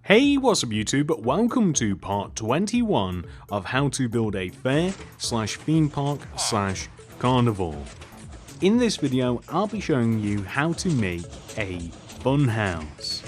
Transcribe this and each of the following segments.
Hey, what's up YouTube? Welcome to part 21 of how to build a fair slash theme park slash carnival. In this video, I'll be showing you how to make a fun house.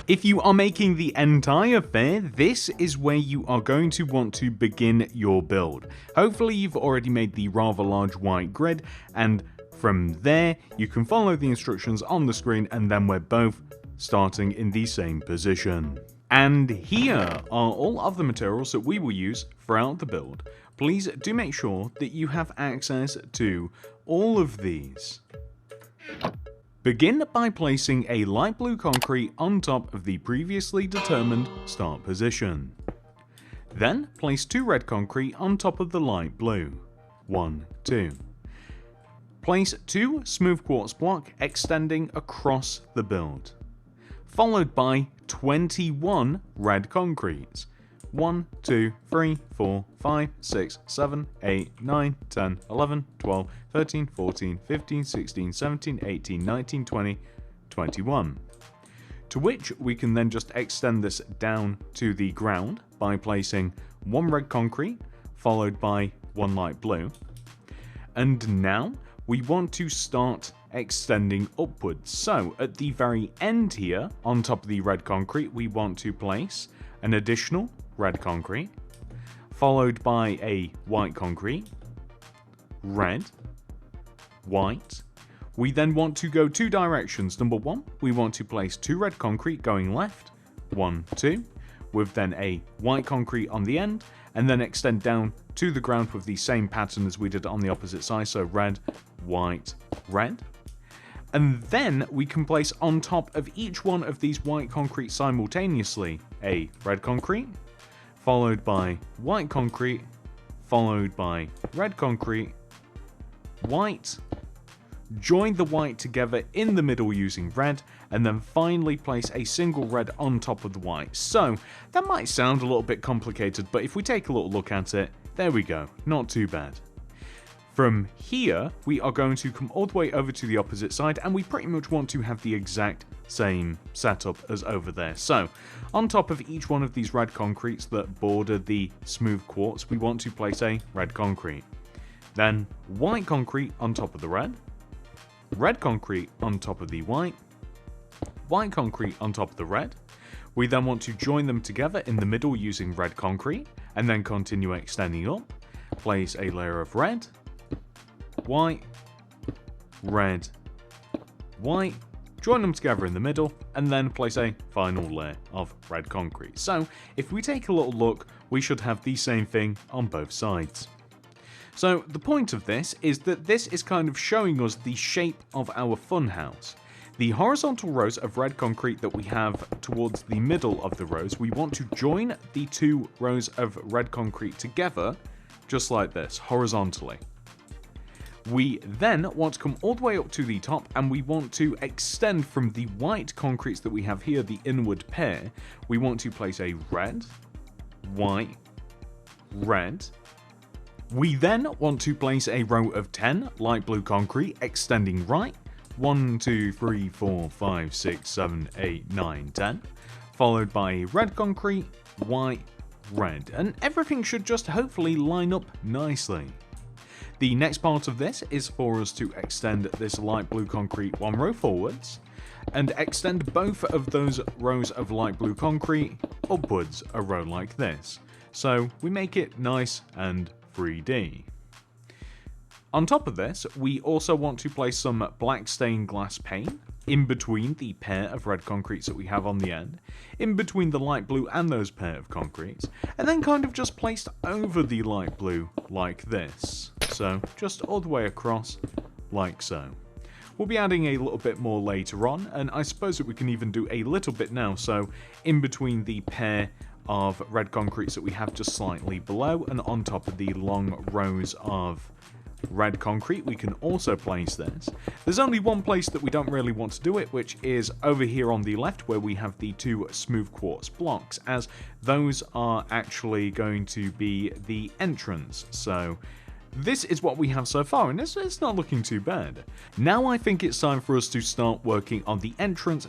If you are making the entire fair, this is where you are going to want to begin your build. Hopefully you've already made the rather large white grid, and from there you can follow the instructions on the screen, and then we're both starting in the same position. And here are all of the materials that we will use throughout the build. Please do make sure that you have access to all of these. Begin by placing a light blue concrete on top of the previously determined start position. Then place 2 red concrete on top of the light blue. 1, 2. Place 2 smooth quartz block extending across the build. Followed by 21 red concretes. 1, 2, 3, 4, 5, 6, 7, 8, 9, 10, 11, 12, 13, 14, 15, 16, 17, 18, 19, 20, 21. To which we can then just extend this down to the ground by placing 1 red concrete followed by 1 light blue. And now we want to start extending upwards. So at the very end here, on top of the red concrete, we want to place an additional red concrete, followed by a white concrete, red, white. We then want to go 2 directions. Number 1, we want to place 2 red concrete going left, 1, 2, with then a white concrete on the end, and then extend down to the ground with the same pattern as we did on the opposite side, so red, white, red. And then we can place on top of each one of these white concrete simultaneously a red concrete, followed by white concrete, followed by red concrete, white, join the white together in the middle using red, and then finally place a single red on top of the white. So that might sound a little bit complicated, but if we take a little look at it, there we go, not too bad. From here, we are going to come all the way over to the opposite side, and we pretty much want to have the exact same setup as over there. So, on top of each one of these red concretes that border the smooth quartz, we want to place a red concrete. Then, white concrete on top of the red concrete on top of the white concrete on top of the red. We then want to join them together in the middle using red concrete, and then continue extending up. Place a layer of red, white, red, white, join them together in the middle, and then place a final layer of red concrete. So if we take a little look, we should have the same thing on both sides. So the point of this is that this is kind of showing us the shape of our funhouse. The horizontal rows of red concrete that we have towards the middle of the rows, we want to join the 2 rows of red concrete together, just like this, horizontally. We then want to come all the way up to the top, and we want to extend from the white concretes that we have here, the inward pair. We want to place a red, white, red. We then want to place a row of 10 light blue concrete extending right. 1, 2, 3, 4, 5, 6, 7, 8, 9, 10. Followed by red concrete, white, red. And everything should just hopefully line up nicely. The next part of this is for us to extend this light blue concrete one row forwards and extend both of those rows of light blue concrete upwards a row like this. So we make it nice and 3D. On top of this, we also want to place some black stained glass pane in between the pair of red concretes that we have on the end, in between the light blue and those pair of concretes, and then kind of just placed over the light blue like this. So just all the way across like so. We'll be adding a little bit more later on, and I suppose that we can even do a little bit now. So in between the pair of red concretes that we have just slightly below and on top of the long rows of red concrete, we can also place this. There's only one place that we don't really want to do it, which is over here on the left where we have the 2 smooth quartz blocks, as those are actually going to be the entrance. So this is what we have so far, and it's not looking too bad. Now I think it's time for us to start working on the entrance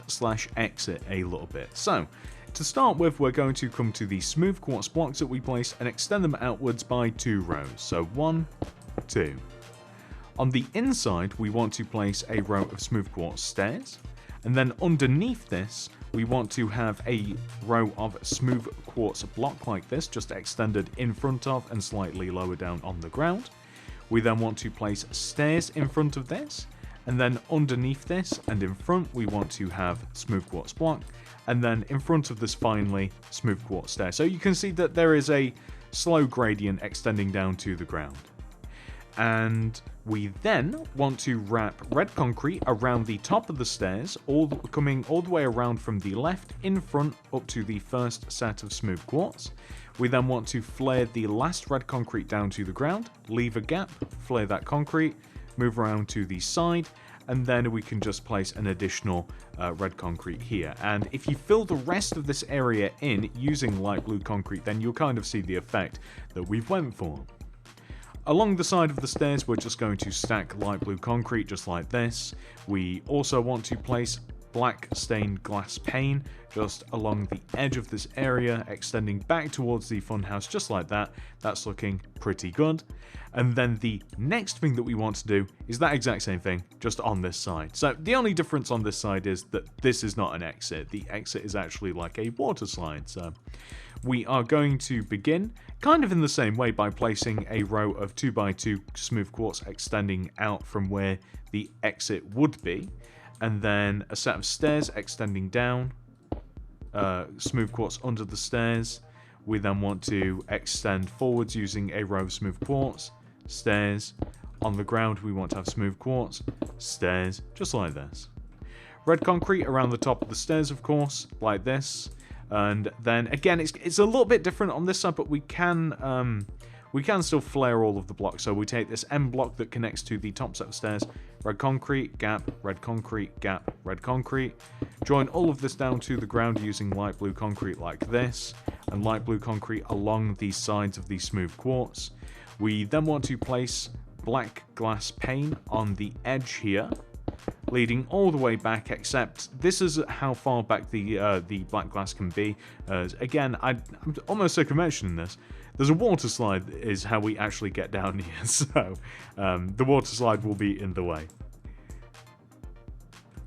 / exit a little bit. So to start with, we're going to come to the smooth quartz blocks that we placed and extend them outwards by 2 rows. So 1, 2. On the inside, we want to place a row of smooth quartz stairs, and then underneath this, we want to have a row of smooth quartz block like this, just extended in front of and slightly lower down on the ground. We then want to place stairs in front of this, and then underneath this and in front, we want to have smooth quartz block, and then in front of this finally, smooth quartz stair. So you can see that there is a slow gradient extending down to the ground. And we then want to wrap red concrete around the top of the stairs, coming all the way around from the left in front up to the first set of smooth quartz. We then want to flare the last red concrete down to the ground, leave a gap, flare that concrete, move around to the side, and then we can just place an additional red concrete here. And if you fill the rest of this area in using light blue concrete, then you'll kind of see the effect that we've went for. Along the side of the stairs, we're just going to stack light blue concrete just like this. We also want to place black stained glass pane just along the edge of this area, extending back towards the funhouse just like that. That's looking pretty good. And then the next thing that we want to do is that exact same thing, just on this side. So the only difference on this side is that this is not an exit. The exit is actually like a water slide. So we are going to begin kind of in the same way by placing a row of 2x2 smooth quartz extending out from where the exit would be, and then a set of stairs extending down, smooth quartz under the stairs. We then want to extend forwards using a row of smooth quartz, stairs. On the ground we want to have smooth quartz, stairs, just like this. Red concrete around the top of the stairs, of course, like this. And then again, it's a little bit different on this side, but we can still flare all of the blocks. So we take this M block that connects to the top set of stairs, red concrete, gap, red concrete, gap, red concrete. Join all of this down to the ground using light blue concrete like this, and light blue concrete along the sides of the smooth quartz. We then want to place black glass pane on the edge here, leading all the way back, except this is how far back the black glass can be. Again, I'm almost sick of mentioning this. There's a water slide is how we actually get down here, so the water slide will be in the way.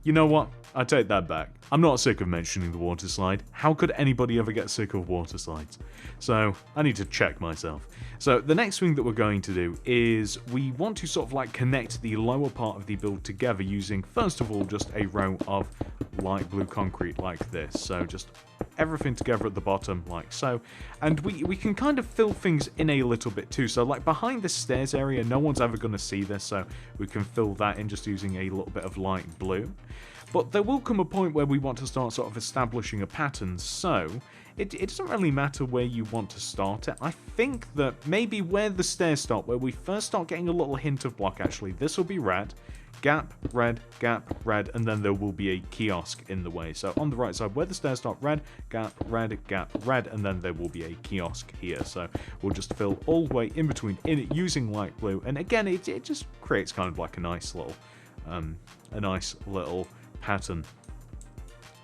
You know what? I take that back. I'm not sick of mentioning the water slide. How could anybody ever get sick of water slides? So I need to check myself. So the next thing that we're going to do is we want to sort of like connect the lower part of the build together using, first of all, just a row of light blue concrete like this. So just everything together at the bottom like so. And we can kind of fill things in a little bit too. So like behind the stairs area, no one's ever going to see this, so we can fill that in just using a little bit of light blue. But there will come a point where we want to start sort of establishing a pattern, so it doesn't really matter where you want to start it. I think that maybe where the stairs start, where we first start getting a little hint of block actually, this will be red, gap, red, and then there will be a kiosk in the way. So on the right side where the stairs start, red, gap, red, and then there will be a kiosk here. So we'll just fill all the way in between using light blue, and again it just creates kind of like a nice little pattern.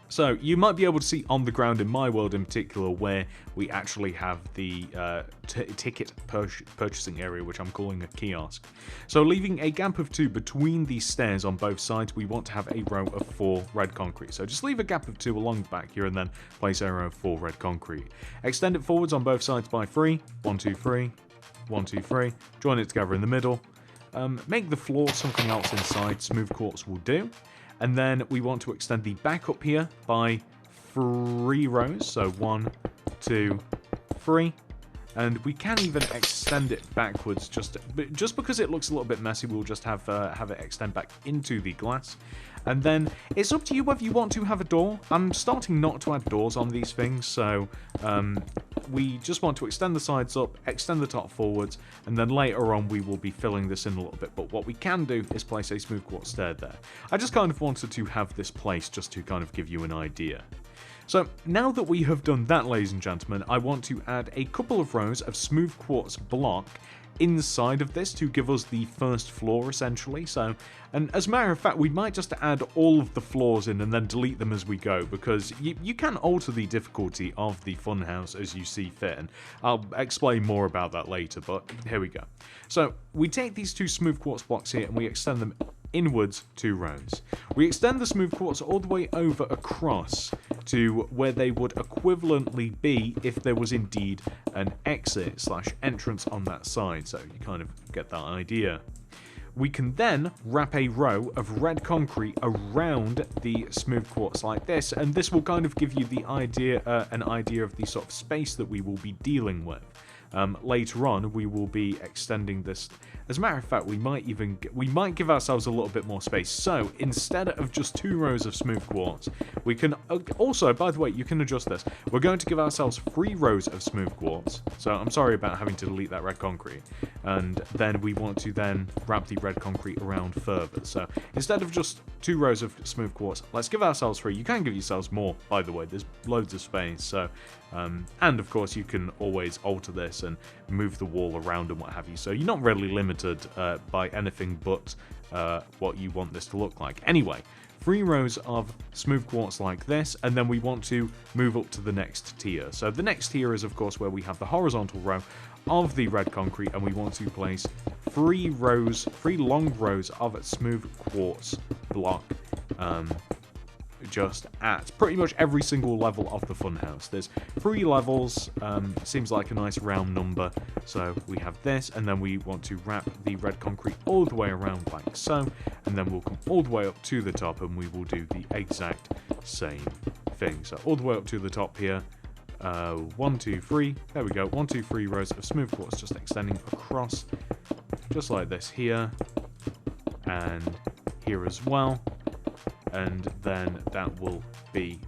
So you might be able to see on the ground in my world in particular where we actually have the ticket purchasing area, which I'm calling a kiosk. So leaving a gap of 2 between these stairs on both sides, we want to have a row of 4 red concrete. So just leave a gap of 2 along the back here and then place a row of 4 red concrete. Extend it forwards on both sides by 3. 1, 2, 3. 1, 2, 3. Join it together in the middle. Make the floor something else inside. Smooth quartz will do. And then we want to extend the back up here by 3 rows. So 1, 2, 3. And we can even extend it backwards just because it looks a little bit messy. We'll just have it extend back into the glass. And then it's up to you whether you want to have a door. I'm starting not to add doors on these things, so we just want to extend the sides up, extend the top forwards, and then later on we will be filling this in a little bit. But what we can do is place a smooth quartz stair there. I just kind of wanted to have this place just to kind of give you an idea. So now that we have done that, ladies and gentlemen, I want to add a couple of rows of smooth quartz block inside of this to give us the first floor essentially. So, and as a matter of fact, we might just add all of the floors in and then delete them as we go, because you can alter the difficulty of the funhouse as you see fit, and I'll explain more about that later, but here we go. So we take these 2 smooth quartz blocks here and we extend them inwards 2 rows. We extend the smooth quartz all the way over across to where they would equivalently be if there was indeed an exit / entrance on that side, so you kind of get that idea. We can then wrap a row of red concrete around the smooth quartz like this, and this will kind of give you the idea, an idea of the sort of space that we will be dealing with. Later on, we will be extending this. As a matter of fact, we might give ourselves a little bit more space. So instead of just 2 rows of smooth quartz, we can also, by the way, you can adjust this. We're going to give ourselves 3 rows of smooth quartz. So I'm sorry about having to delete that red concrete. And then we want to then wrap the red concrete around further. So instead of just 2 rows of smooth quartz, let's give ourselves 3. You can give yourselves more, by the way. There's loads of space. So, and of course, you can always alter this and move the wall around and what have you. So you're not really limited by anything but what you want this to look like. Anyway, 3 rows of smooth quartz like this, and then we want to move up to the next tier. So the next tier is, of course, where we have the horizontal row of the red concrete, and we want to place 3 long rows of smooth quartz block just at pretty much every single level of the funhouse. There's 3 levels, seems like a nice round number. So we have this, and then we want to wrap the red concrete all the way around like so, and then we'll come all the way up to the top and we will do the exact same thing. So all the way up to the top here, 1, 2, 3, there we go, 1, 2, 3 rows of smooth quartz just extending across, just like this here, and here as well. And then that will be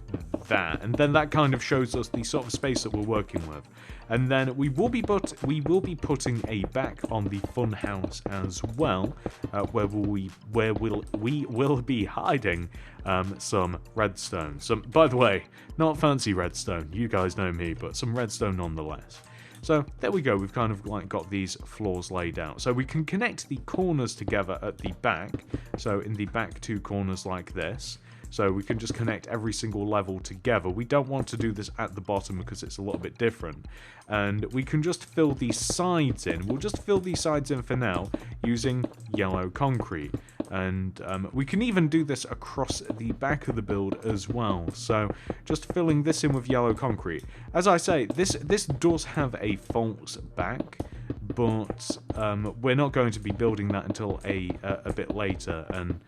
that, and then that kind of shows us the sort of space that we're working with. And then we will be putting a back on the fun house as well, where we will be hiding some redstone. By the way, not fancy redstone, you guys know me, but some redstone nonetheless. So there we go, we've kind of like got these floors laid out. So we can connect the corners together at the back, so in the back 2 corners like this. So we can just connect every single level together. We don't want to do this at the bottom because it's a little bit different. And we can just fill these sides in. We'll just fill these sides in for now using yellow concrete. And we can even do this across the back of the build as well. So just filling this in with yellow concrete. As I say, this does have a false back, but we're not going to be building that until a bit later, and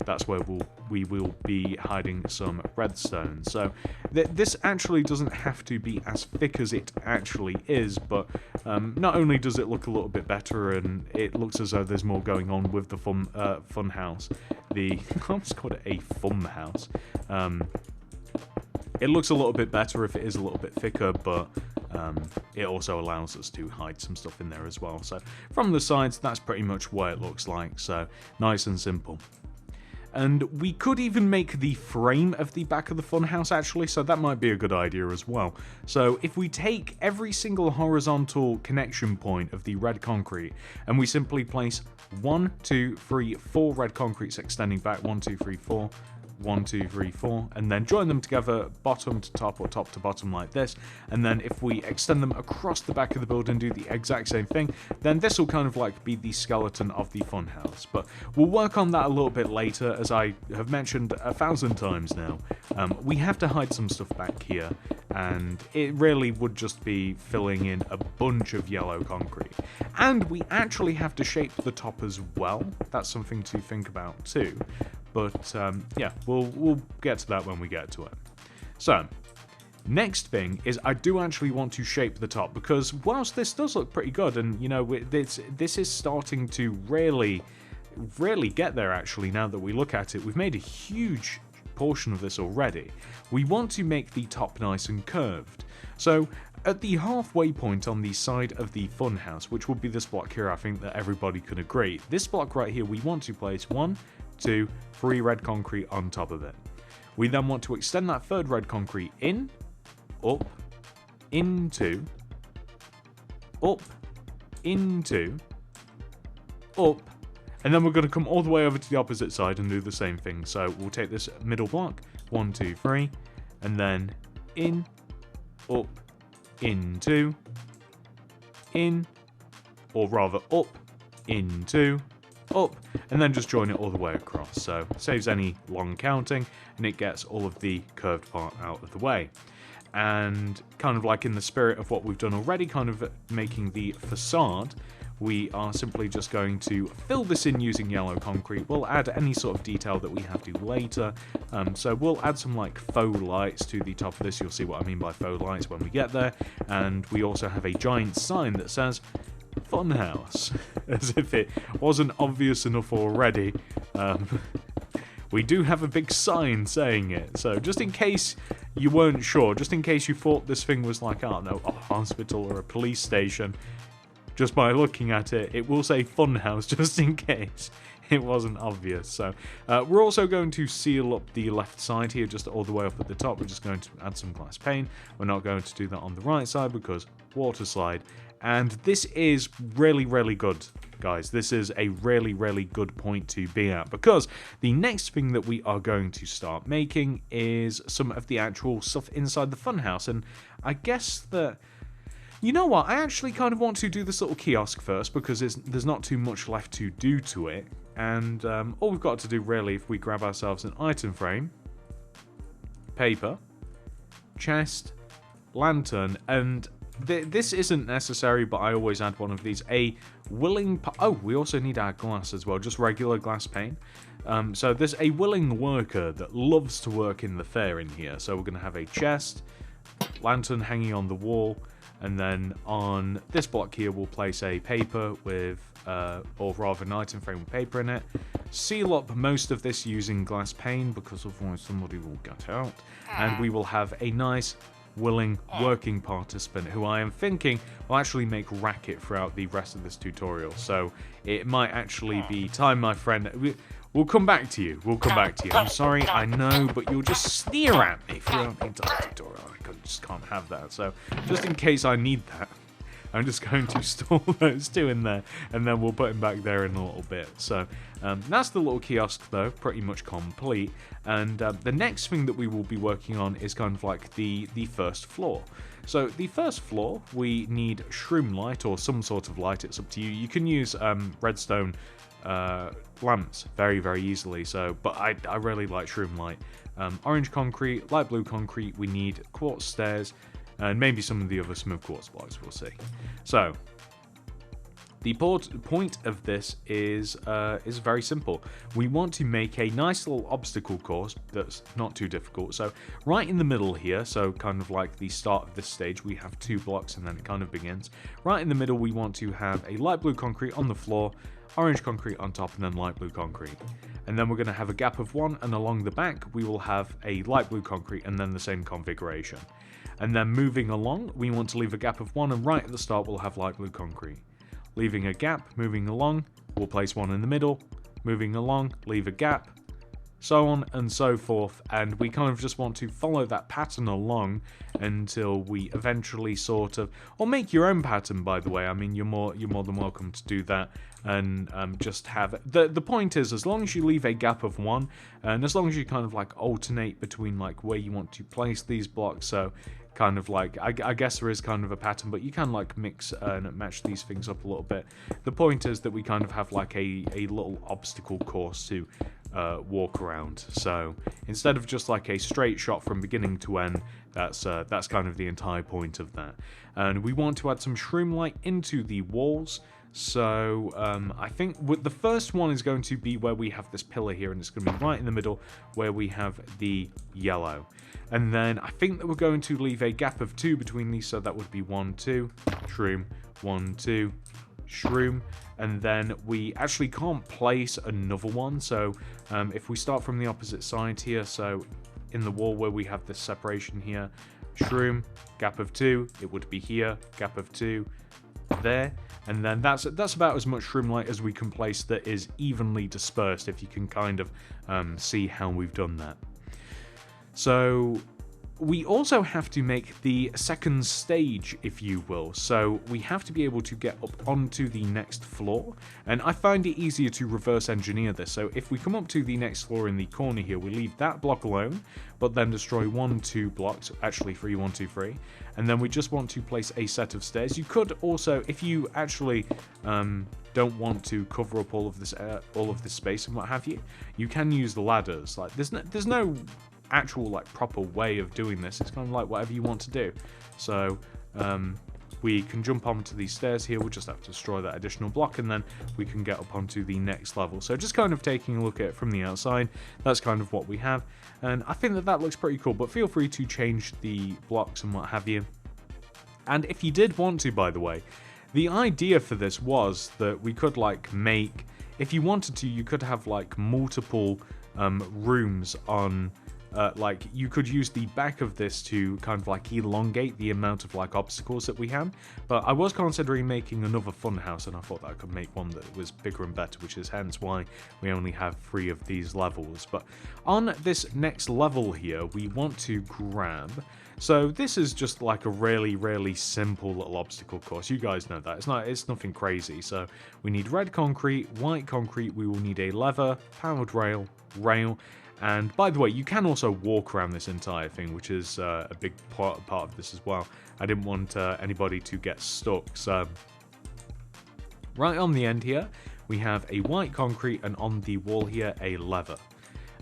that's where we will be hiding some redstone. So this actually doesn't have to be as thick as it actually is, but not only does it look a little bit better, and it looks as though there's more going on with the fun house. I almost called it a fun house. It looks a little bit better if it is a little bit thicker, but it also allows us to hide some stuff in there as well. So from the sides, that's pretty much what it looks like. So nice and simple. And we could even make the frame of the back of the funhouse actually, so that might be a good idea as well. So if we take every single horizontal connection point of the red concrete and we simply place 1, 2, 3, 4 red concretes extending back, 1, 2, 3, 4, 1, 2, 3, 4, and then join them together bottom to top or top to bottom like this, and then if we extend them across the back of the building and do the exact same thing, then this will kind of like be the skeleton of the funhouse. But we'll work on that a little bit later. As I have mentioned 1,000 times now, we have to hide some stuff back here, and it really would just be filling in a bunch of yellow concrete. And we actually have to shape the top as well. That's something to think about too. But yeah, we'll get to that when we get to it. So, next thing is I do actually want to shape the top, because whilst this does look pretty good, and you know, this is starting to really get there actually now that we look at it. We've made a huge portion of this already. We want to make the top nice and curved. So at the halfway point on the side of the funhouse, which would be this block here, I think that everybody can agree. This block right here, we want to place 1, 2, 3 red concrete on top of it. We then want to extend that third red concrete in, up, into, up, into, up, and then we're going to come all the way over to the opposite side and do the same thing. So we'll take this middle block, 1, 2, 3, and then in, up, into, in, or rather up, into, up, and then just join it all the way across. So it saves any long counting, and it gets all of the curved part out of the way. And kind of like in the spirit of what we've done already, kind of making the facade, we are simply just going to fill this in using yellow concrete. We'll add any sort of detail that we have to later. So we'll add some like faux lights to the top of this. You'll see what I mean by faux lights when we get there. And we also have a giant sign that says Funhouse, as if it wasn't obvious enough already. We do have a big sign saying it, so just in case you weren't sure, just in case you thought this thing was like, I don't know, a hospital or a police station, just by looking at it, it will say Funhouse, just in case it wasn't obvious. So we're also going to seal up the left side here, just all the way up at the top. We're just going to add some glass pane. We're not going to do that on the right side because water slide. And this is really, really good, guys. This is a really, really good point to be at, because the next thing that we are going to start making is some of the actual stuff inside the funhouse. And I guess that, you know what, I actually kind of want to do this little kiosk first, because there's not too much left to do to it. And all we've got to do really, if we grab ourselves an item frame, paper, chest, lantern, and this isn't necessary, but I always add one of these. A willing... Oh, we also need our glass as well, just regular glass pane. So there's a willing worker that loves to work in the fair in here. So we're going to have a chest, lantern hanging on the wall, and then on this block here we'll place a paper with, or rather an item frame with paper in it. Seal up most of this using glass pane, because otherwise somebody will get out. And we will have a nice willing working participant who I am thinking will actually make racket throughout the rest of this tutorial. So it might actually be time, my friend. We'll come back to you. We'll come back to you. I'm sorry, I know, but you'll just sneer at me throughout the entire tutorial. I just can't have that. So just in case I need that, I'm just going to store those two in there, and then we'll put him back there in a little bit. So that's the little kiosk, though, pretty much complete. And the next thing that we will be working on is kind of like the first floor. So the first floor, we need shroom light or some sort of light. It's up to you. You can use redstone lamps very, very easily. So, but I really like shroom light. Orange concrete, light blue concrete. We need quartz stairs, and maybe some of the other smooth quartz blocks, we'll see. So, The point of this is very simple. We want to make a nice little obstacle course that's not too difficult. So right in the middle here, so kind of like the start of this stage, we have 2 blocks and then it kind of begins. Right in the middle, we want to have a light blue concrete on the floor, orange concrete on top, and then light blue concrete. And then we're going to have a gap of 1, and along the back, we will have a light blue concrete and then the same configuration. And then moving along, we want to leave a gap of 1, and right at the start, we'll have light blue concrete. Leaving a gap, moving along, we'll place 1 in the middle, moving along, leave a gap, so on and so forth, and we kind of just want to follow that pattern along until we eventually sort of, or make your own pattern, by the way. I mean, you're more than welcome to do that, and just have the point is, as long as you leave a gap of 1, and as long as you kind of like alternate between like where you want to place these blocks, so kind of like, I guess there is kind of a pattern, but you can like mix and match these things up a little bit. The point is that we kind of have like a little obstacle course to walk around. So instead of just like a straight shot from beginning to end, that's kind of the entire point of that. And we want to add some shroom light into the walls. So I think the first one is going to be where we have this pillar here, and it's going to be right in the middle where we have the yellow. And then I think that we're going to leave a gap of 2 between these, so that would be 1, 2, shroom, 1, 2, shroom. And then we actually can't place another one, so if we start from the opposite side here, so in the wall where we have this separation here, shroom, gap of 2, it would be here, gap of 2, there. And then that's about as much shroom light as we can place that is evenly dispersed, if you can kind of see how we've done that. So we also have to make the second stage, if you will. So we have to be able to get up onto the next floor, and I find it easier to reverse engineer this. So if we come up to the next floor in the corner here, we leave that block alone, but then destroy 1, 2 blocks, actually 3, 1, 2, 3, and then we just want to place a set of stairs. You could also, if you actually don't want to cover up all of this space and what have you, you can use the ladders. Like there's no actual like proper way of doing this. It's kind of like whatever you want to do. So we can jump onto these stairs here. We'll just have to destroy that additional block, and then we can get up onto the next level. So just kind of taking a look at it from the outside, that's kind of what we have, and I think that looks pretty cool. But feel free to change the blocks and what have you. And if you did want to, by the way, the idea for this was that we could like make, if you wanted to, you could have like multiple rooms on like you could use the back of this to kind of like elongate the amount of like obstacles that we have. But I was considering making another fun house, and I thought that I could make one that was bigger and better, which is hence why we only have 3 of these levels. But on this next level here, we want to grab, so this is just like a really simple little obstacle course. You guys know that. It's nothing crazy. So we need red concrete, white concrete, we will need a lever, powered rail, and by the way, you can also walk around this entire thing, which is a big part of this as well. I didn't want anybody to get stuck. So right on the end here, we have a white concrete, and on the wall here, a lever.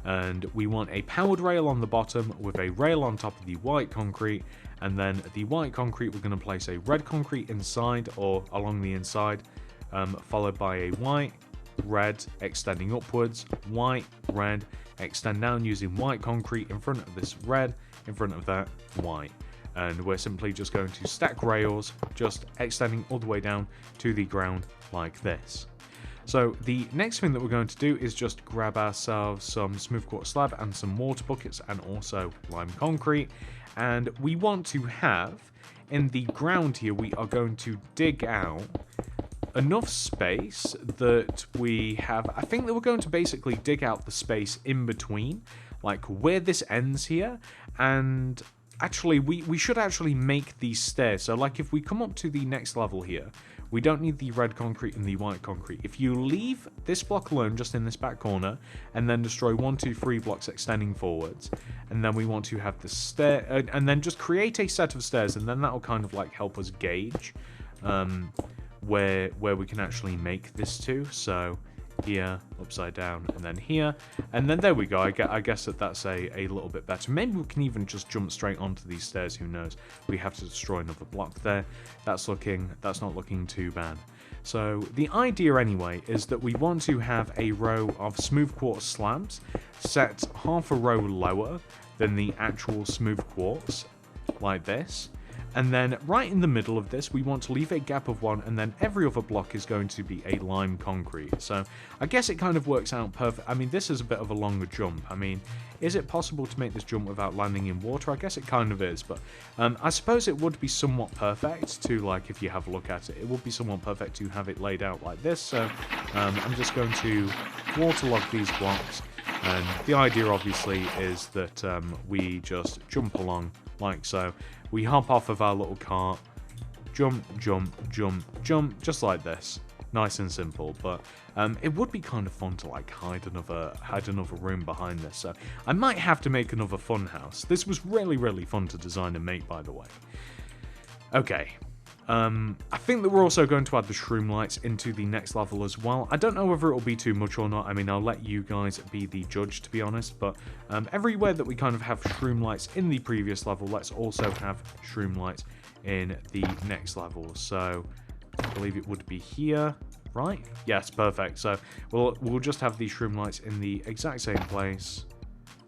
And we want a powered rail on the bottom with a rail on top of the white concrete, and then the white concrete, we're going to place a red concrete inside or along the inside, followed by a white, red, extending upwards, white, red, extend down using white concrete in front of this red, in front of that white. And we're simply just going to stack rails, just extending all the way down to the ground like this. So the next thing that we're going to do is just grab ourselves some smooth quartz slab and some water buckets, and also lime concrete. And we want to have, in the ground here, we are going to dig out enough space that we have, I think that we're going to basically dig out the space in between, like where this ends here, and actually we should actually make these stairs. So like if we come up to the next level here, we don't need the red concrete and the white concrete. If you leave this block alone just in this back corner, and then destroy 1, 2, 3 blocks extending forwards, and then we want to have the stair, and then just create a set of stairs, and then that will kind of like help us gauge where we can actually make this to. So here, upside down, and then here. And then there we go. I guess that's a little bit better. Maybe we can even just jump straight onto these stairs, who knows. We have to destroy another block there. That's not looking too bad. So the idea anyway is that we want to have a row of smooth quartz slabs set half a row lower than the actual smooth quartz, like this. And then right in the middle of this, we want to leave a gap of 1, and then every other block is going to be a lime concrete. So I guess it kind of works out perfect. I mean, this is a bit of a longer jump. I mean, is it possible to make this jump without landing in water? I guess it kind of is, but I suppose it would be somewhat perfect to, like, if you have a look at it, it would be somewhat perfect to have it laid out like this. So I'm just going to waterlog these blocks. And the idea, obviously, is that we just jump along like so. We hop off of our little cart, jump, jump, jump, jump, just like this. Nice and simple, but it would be kind of fun to like hide another room behind this. So I might have to make another fun house. This was really, really fun to design and make, by the way. Okay. I think that we're also going to add the shroom lights into the next level as well. I don't know whether it'll be too much or not. I mean, I'll let you guys be the judge, to be honest. But everywhere that we kind of have shroom lights in the previous level, let's also have shroom lights in the next level. So I believe it would be here, right? Yes, perfect. So we'll just have these shroom lights in the exact same place,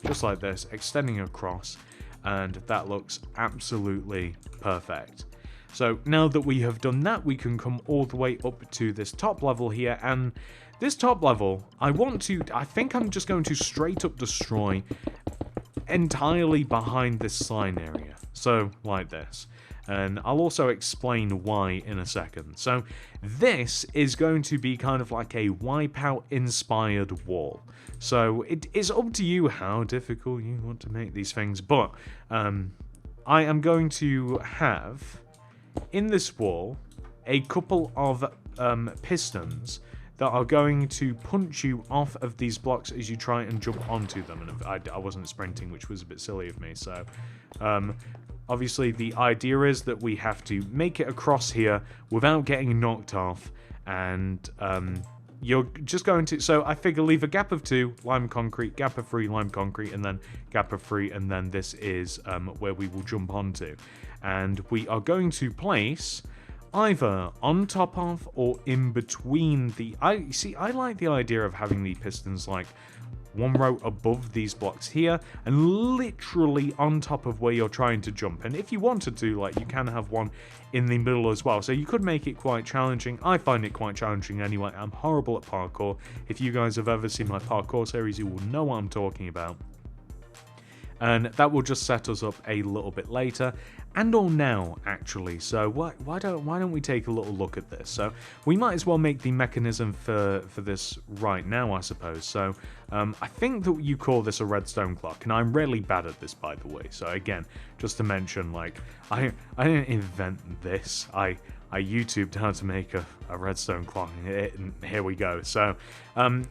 just like this, extending across, and that looks absolutely perfect. So now that we have done that, we can come all the way up to this top level here, and this top level, I think I'm just going to straight up destroy entirely behind this sign area. So, like this. And I'll also explain why in a second. So, this is going to be kind of like a Wipeout-inspired wall. So, it is up to you how difficult you want to make these things, but I am going to have in this wall a couple of pistons that are going to punch you off of these blocks as you try and jump onto them. And I wasn't sprinting, which was a bit silly of me. So obviously the idea is that we have to make it across here without getting knocked off, and you're just going to, so I figure leave a gap of 2 lime concrete, gap of 3 lime concrete, and then gap of 3, and then this is where we will jump onto. And we are going to place either on top of or in between the, I like the idea of having the pistons like one row above these blocks here and literally on top of where you're trying to jump. And if you wanted to, like, you can have one in the middle as well, so you could make it quite challenging. I find it quite challenging anyway. I'm horrible at parkour. If you guys have ever seen my parkour series, you will know what I'm talking about. And that will just set us up a little bit later, and or now actually. So why don't we take a little look at this? So we might as well make the mechanism for this right now, I suppose. So I think that you call this a redstone clock, and I'm really bad at this, by the way. So again, just to mention, like, I didn't invent this. I YouTubed how to make a redstone clock, and here we go. So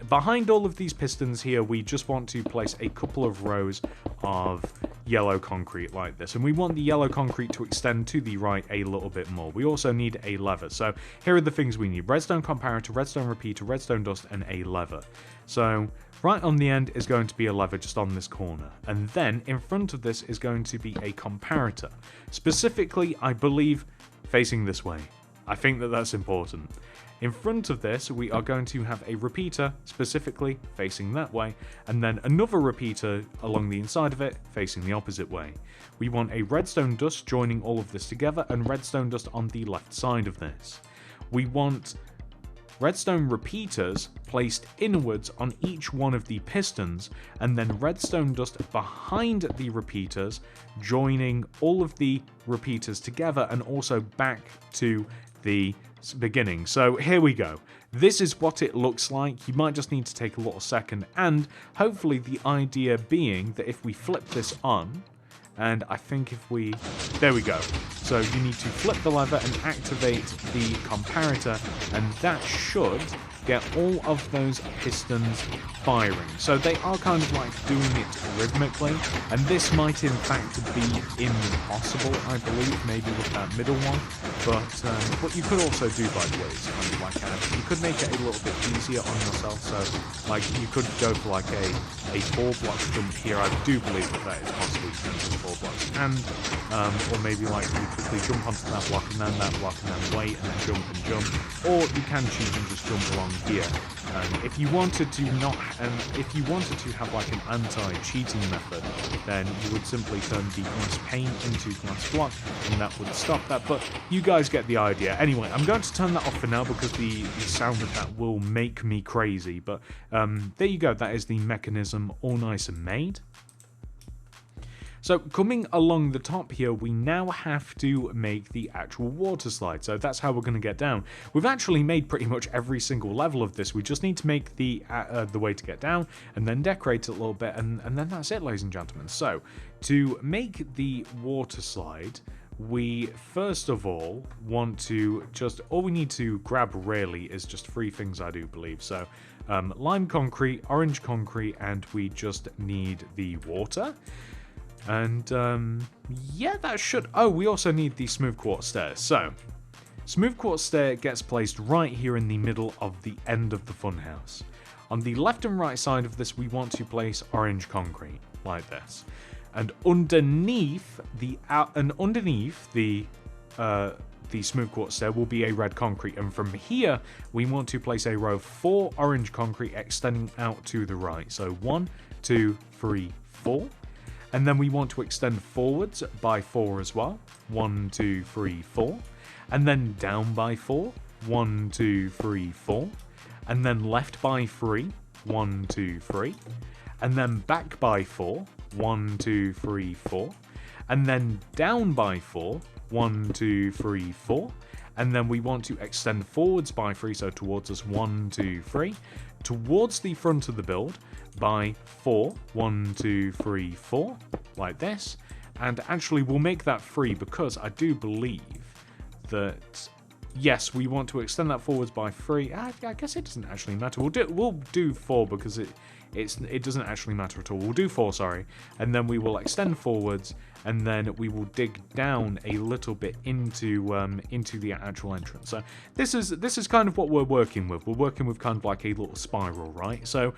behind all of these pistons here, we just want to place a couple of rows of yellow concrete like this, and we want the yellow concrete to extend to the right a little bit more. We also need a lever. So here are the things we need: redstone comparator, redstone repeater, redstone dust, and a lever. So right on the end is going to be a lever just on this corner, and then in front of this is going to be a comparator, specifically I believe facing this way. I think that that's important. In front of this, we are going to have a repeater, specifically facing that way, and then another repeater along the inside of it, facing the opposite way. We want a redstone dust joining all of this together, and redstone dust on the left side of this. We want redstone repeaters placed inwards on each one of the pistons, and then redstone dust behind the repeaters, joining all of the repeaters together and also back to the beginning. So here we go. This is what it looks like. You might just need to take a little second, and hopefully the idea being that if we flip this on, and I think if we, there we go. So you need to flip the lever and activate the comparator, and that should get all of those pistons firing. So they are kind of like doing it rhythmically, and this might in fact be impossible, I believe, maybe with that middle one. But what you could also do, by the way, is kind of like you could make it a little bit easier on yourself. So like you could go for like a 4-block jump here. I do believe that is possible. You can do 4 blocks, and or maybe like you quickly jump onto that block and then that block and then wait and then jump and jump, or you can choose and just jump along here. If you wanted to if you wanted to have like an anti-cheating method, then you would simply turn the glass pane into glass block, and that would stop that. But you guys get the idea. Anyway, I'm going to turn that off for now because the sound of that will make me crazy. But there you go. That is the mechanism all nice and made. So coming along the top here, we now have to make the actual water slide. So that's how we're going to get down. We've actually made pretty much every single level of this. We just need to make the way to get down and then decorate it a little bit. And then that's it, ladies and gentlemen. So to make the water slide, we first of all want to all we need to grab really is just 3 things, I do believe. So lime concrete, orange concrete, and we just need the water. And yeah, that should... Oh, we also need the smooth quartz stairs. So, smooth quartz stair gets placed right here in the middle of the end of the funhouse. On the left and right side of this, we want to place orange concrete, like this. And underneath the smooth quartz stair will be a red concrete. And from here, we want to place a row of 4 orange concrete extending out to the right. So 1, 2, 3, 4. And then we want to extend forwards by 4 as well. 1, 2, 3, 4. And then down by 4. 1, 2, 3, 4. And then left by 3. 1, 2, 3. And then back by 4. 1, 2, 3, 4. And then down by 4. 1, 2, 3, 4. And then we want to extend forwards by 3, so towards us 1, 2, 3. Towards the front of the build by 4. 1, 2, 3, 4. Like this. And actually we'll make that 3 because I do believe that, yes, we want to extend that forwards by 3. I guess it doesn't actually matter. We'll do 4 because it doesn't actually matter at all. We'll do 4, sorry. And then we will extend forwards, and then we will dig down a little bit into the actual entrance. So this is kind of what we're working with. We're working with kind of like a little spiral, right? So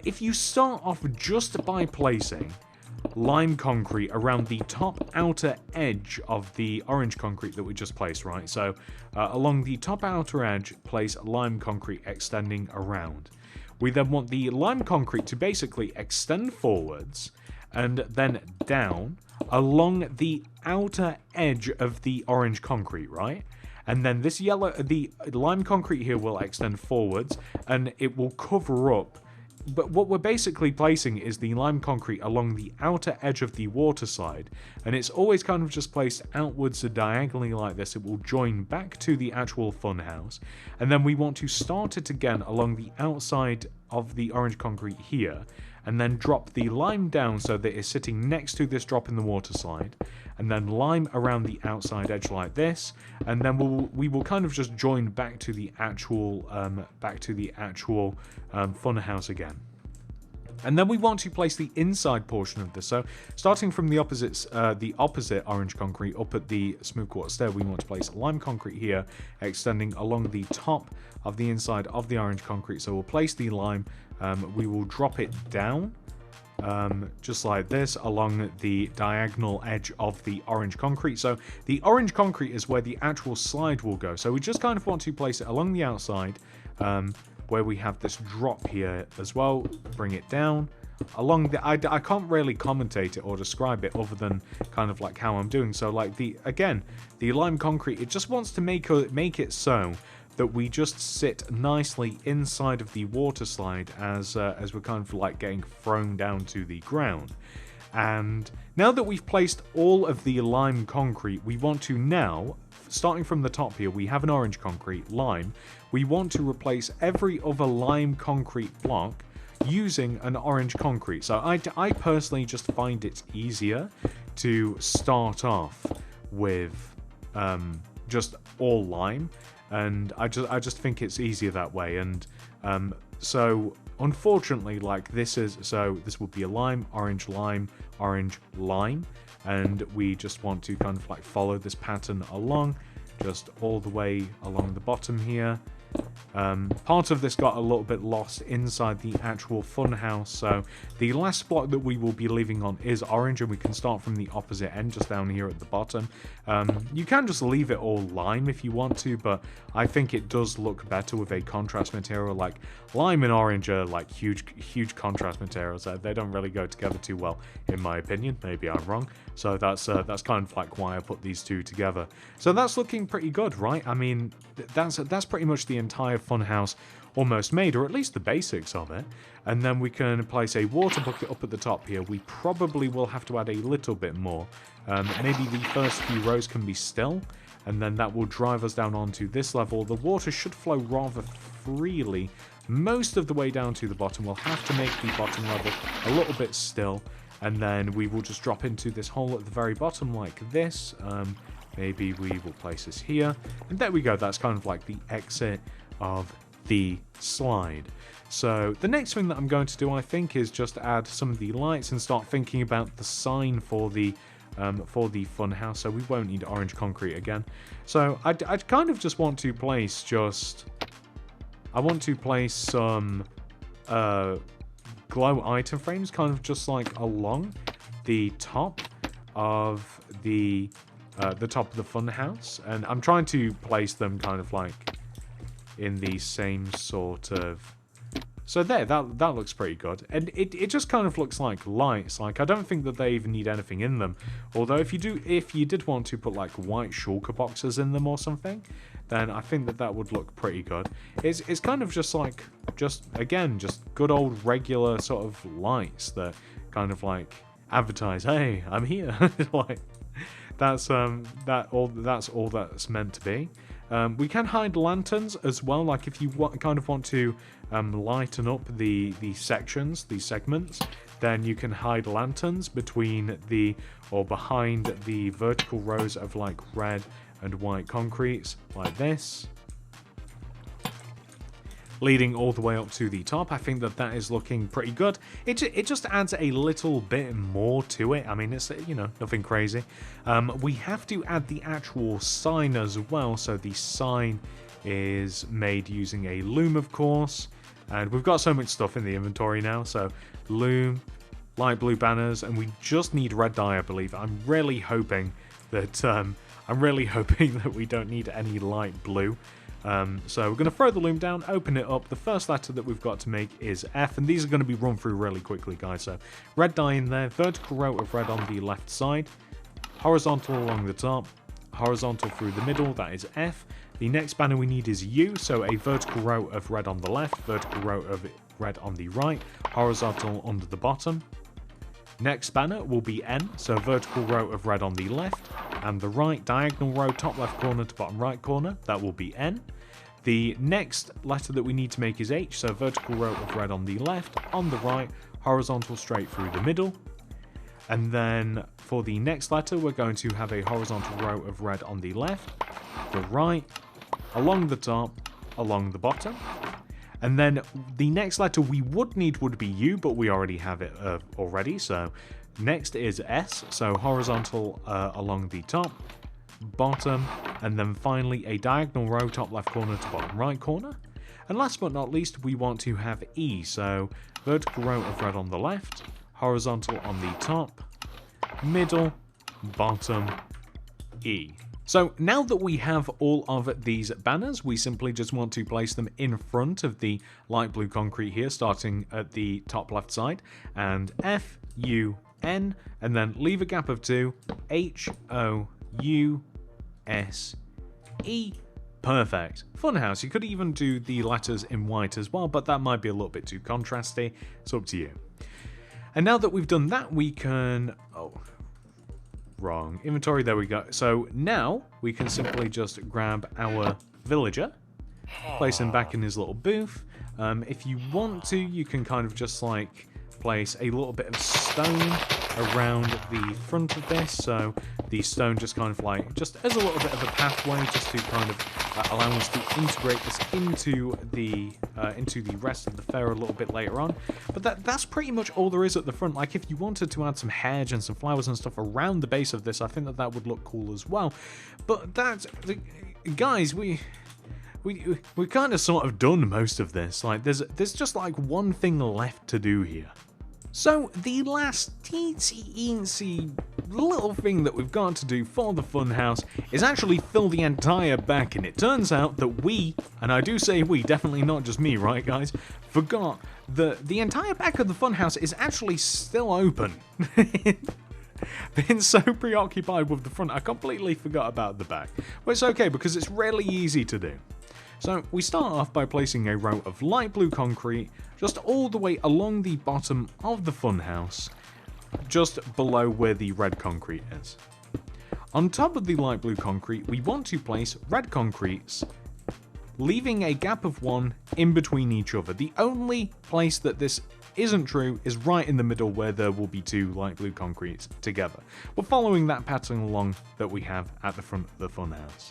if you start off just by placing lime concrete around the top outer edge of the orange concrete that we just placed, right? So along the top outer edge, place lime concrete extending around. We then want the lime concrete to basically extend forwards and then down along the outer edge of the orange concrete, right? And then the lime concrete here will extend forwards and it will cover up. But what we're basically placing is the lime concrete along the outer edge of the water slide, and it's always kind of just placed outwards diagonally like this. It will join back to the actual funhouse, and then we want to start it again along the outside of the orange concrete here, and then drop the lime down so that it's sitting next to this drop in the water slide, and then lime around the outside edge like this, and then we will kind of just join back to the actual funhouse again. And then we want to place the inside portion of this. So starting from the opposite orange concrete up at the smooth quartz stair, we want to place lime concrete here, extending along the top of the inside of the orange concrete. So we'll place the lime, we will drop it down, just like this, along the diagonal edge of the orange concrete. So the orange concrete is where the actual slide will go. So we just kind of want to place it along the outside, where we have this drop here as well. Bring it down along the... I can't really commentate it or describe it other than kind of like how I'm doing. So like the lime concrete, it just wants to make it so that we just sit nicely inside of the water slide as we're kind of like getting thrown down to the ground. And now that we've placed all of the lime concrete, we want to now, starting from the top here, we have an orange concrete, lime. We want to replace every other lime concrete block using an orange concrete. So I personally just find it easier to start off with just all lime, and I just think it's easier that way. And so unfortunately, like this will be a lime, orange, lime, and we just want to kind of like follow this pattern along, just all the way along the bottom here. Part of this got a little bit lost inside the actual funhouse, so the last block that we will be leaving on is orange, and we can start from the opposite end just down here at the bottom. You can just leave it all lime if you want to, but I think it does look better with a contrast material. Like lime and orange are like huge contrast materials. They don't really go together too well, in my opinion. Maybe I'm wrong. So that's kind of like why I put these two together. So that's looking pretty good, right? I mean, that's pretty much the entire funhouse almost made, or at least the basics of it. And then we can place a water bucket up at the top here. We probably will have to add a little bit more. Maybe the first few rows can be still, and then that will drive us down onto this level. The water should flow rather freely most of the way down to the bottom. We'll have to make the bottom level a little bit still, and then we will just drop into this hole at the very bottom like this. Maybe we will place this here, and there we go. That's kind of like the exit of the slide. So the next thing that I'm going to do, I think, is just add some of the lights and start thinking about the sign for the fun house. So we won't need orange concrete again. So I'd kind of just want to place some glow item frames, kind of just like along the top of the fun house, and I'm trying to place them kind of like in the same sort of. So there, that looks pretty good, and it just kind of looks like lights. Like I don't think that they even need anything in them. Although if you did want to put like white shulker boxes in them or something, then I think that would look pretty good. It's kind of just like just good old regular sort of lights that kind of like advertise, hey, I'm here. Like that's all that's meant to be. We can hide lanterns as well, like if you kind of want to lighten up the sections, the segments, then you can hide lanterns behind the vertical rows of like red and white concretes, like this, leading all the way up to the top. I think that is looking pretty good. It just adds a little bit more to it. I mean, it's, you know, nothing crazy. We have to add the actual sign as well. So the sign is made using a loom, of course, and we've got so much stuff in the inventory now. So loom, light blue banners, and we just need red dye, I believe. I'm really hoping that we don't need any light blue. So we're going to throw the loom down, open it up. The first letter that we've got to make is F, and these are going to be run through really quickly, guys. So red dye in there, vertical row of red on the left side, horizontal along the top, horizontal through the middle, that is F. The next banner we need is U, so a vertical row of red on the left, vertical row of red on the right, horizontal under the bottom. Next banner will be N, so vertical row of red on the left and the right, diagonal row top left corner to bottom right corner, that will be N. The next letter that we need to make is H, so vertical row of red on the left, on the right, horizontal straight through the middle. And then for the next letter, we're going to have a horizontal row of red on the left, the right, along the top, along the bottom. And then the next letter we would need would be U, but we already have it already. So next is S, so horizontal along the top, bottom, and then finally a diagonal row top left corner to bottom right corner. And last but not least, we want to have E, so vertical row of red on the left, horizontal on the top, middle, bottom, E. So now that we have all of these banners, we simply just want to place them in front of the light blue concrete here, starting at the top left side, and F, U, N, and then leave a gap of 2, H, O, U, S, E. Perfect. Funhouse. You could even do the letters in white as well, but that might be a little bit too contrasty. It's up to you. And now that we've done that, we can... Oh, wrong inventory. There we go. So now we can simply just grab our villager, place him back in his little booth. If you want to, you can kind of just like place a little bit of stone around the front of this, so the stone just kind of like, just as a little bit of a pathway, just to kind of allow us to integrate this into the rest of the fair a little bit later on. But that's pretty much all there is at the front. Like, if you wanted to add some hedge and some flowers and stuff around the base of this, I think that would look cool as well. But that's, guys, we kind of sort of done most of this. Like, there's just like one thing left to do here. So the last teensy little thing that we've got to do for the funhouse is actually fill the entire back, and it turns out that we, and I do say we, definitely not just me, right guys, forgot that the entire back of the funhouse is actually still open. Been so preoccupied with the front, I completely forgot about the back. But it's okay, because it's really easy to do. So we start off by placing a row of light blue concrete just all the way along the bottom of the funhouse, just below where the red concrete is. On top of the light blue concrete, we want to place red concretes, leaving a gap of 1 in between each other. The only place that this isn't true is right in the middle, where there will be 2 light blue concretes together. We're following that pattern along that we have at the front of the funhouse.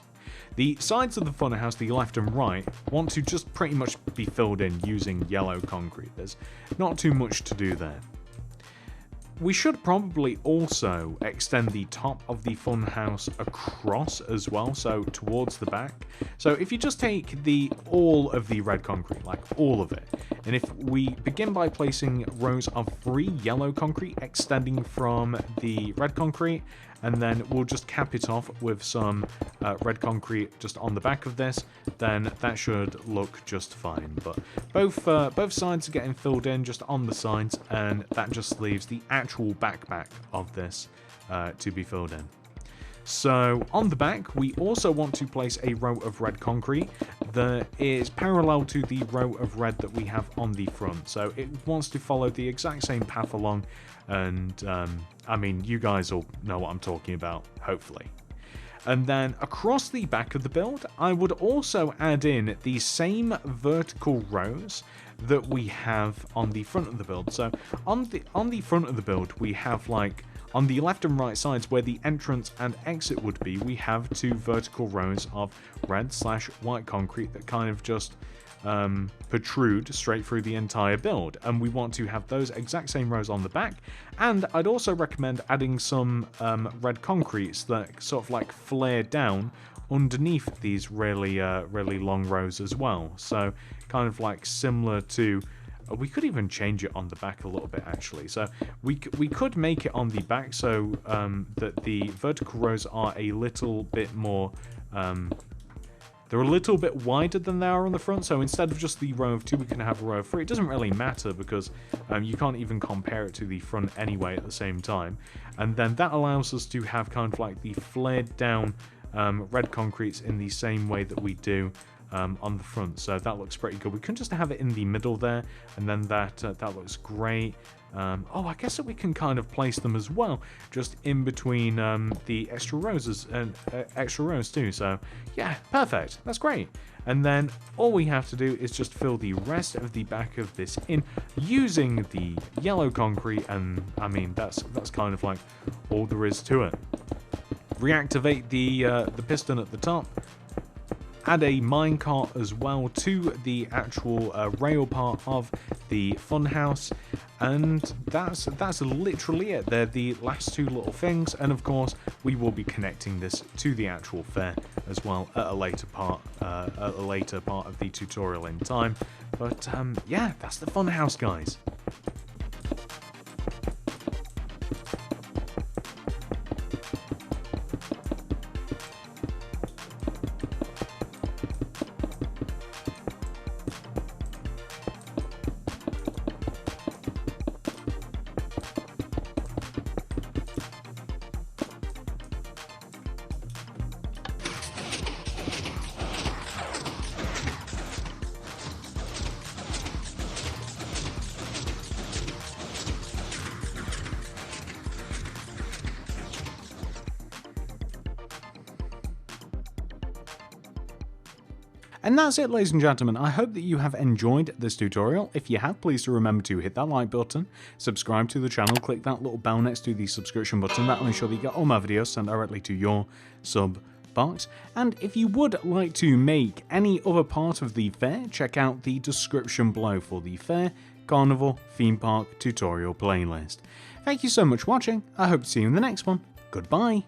The sides of the funhouse, the left and right, want to just pretty much be filled in using yellow concrete. There's not too much to do there. We should probably also extend the top of the funhouse across as well, so towards the back. So if you just take all of the red concrete, like all of it, and if we begin by placing rows of 3 yellow concrete extending from the red concrete, and then we'll just cap it off with some red concrete just on the back of this, then that should look just fine. But both sides are getting filled in just on the sides, and that just leaves the actual back of this to be filled in. So on the back, we also want to place a row of red concrete that is parallel to the row of red that we have on the front. So it wants to follow the exact same path along, and I mean, you guys will know what I'm talking about, hopefully. And then across the back of the build, I would also add in the same vertical rows that we have on the front of the build. So on the front of the build, we have, like, on the left and right sides where the entrance and exit would be, we have 2 vertical rows of red/white concrete that kind of just protrude straight through the entire build, and we want to have those exact same rows on the back. And I'd also recommend adding some red concretes that sort of like flare down underneath these really long rows as well. So kind of like similar to, we could even change it on the back a little bit actually. So we could make it on the back so that the vertical rows are a little bit more they're a little bit wider than they are on the front, so instead of just the row of 2, we can have a row of 3. It doesn't really matter because you can't even compare it to the front anyway at the same time. And then that allows us to have kind of like the flared down red concretes in the same way that we do on the front. So that looks pretty good. We can just have it in the middle there, and then that looks great. Oh, I guess that we can kind of place them as well, just in between the extra rows and extra rows too. So yeah, perfect. That's great. And then all we have to do is just fill the rest of the back of this in using the yellow concrete, and I mean that's kind of like all there is to it. Reactivate the piston at the top. Add a minecart as well to the actual rail part of the funhouse, and that's literally it. They're the last 2 little things, and of course we will be connecting this to the actual fair as well at a later part of the tutorial in time. But yeah, that's the funhouse, guys. And that's it, ladies and gentlemen. I hope that you have enjoyed this tutorial. If you have, please do remember to hit that like button, subscribe to the channel, click that little bell next to the subscription button. That will ensure that you get all my videos sent directly to your sub box. And if you would like to make any other part of the fair, check out the description below for the fair, carnival, theme park tutorial playlist. Thank you so much for watching. I hope to see you in the next one. Goodbye.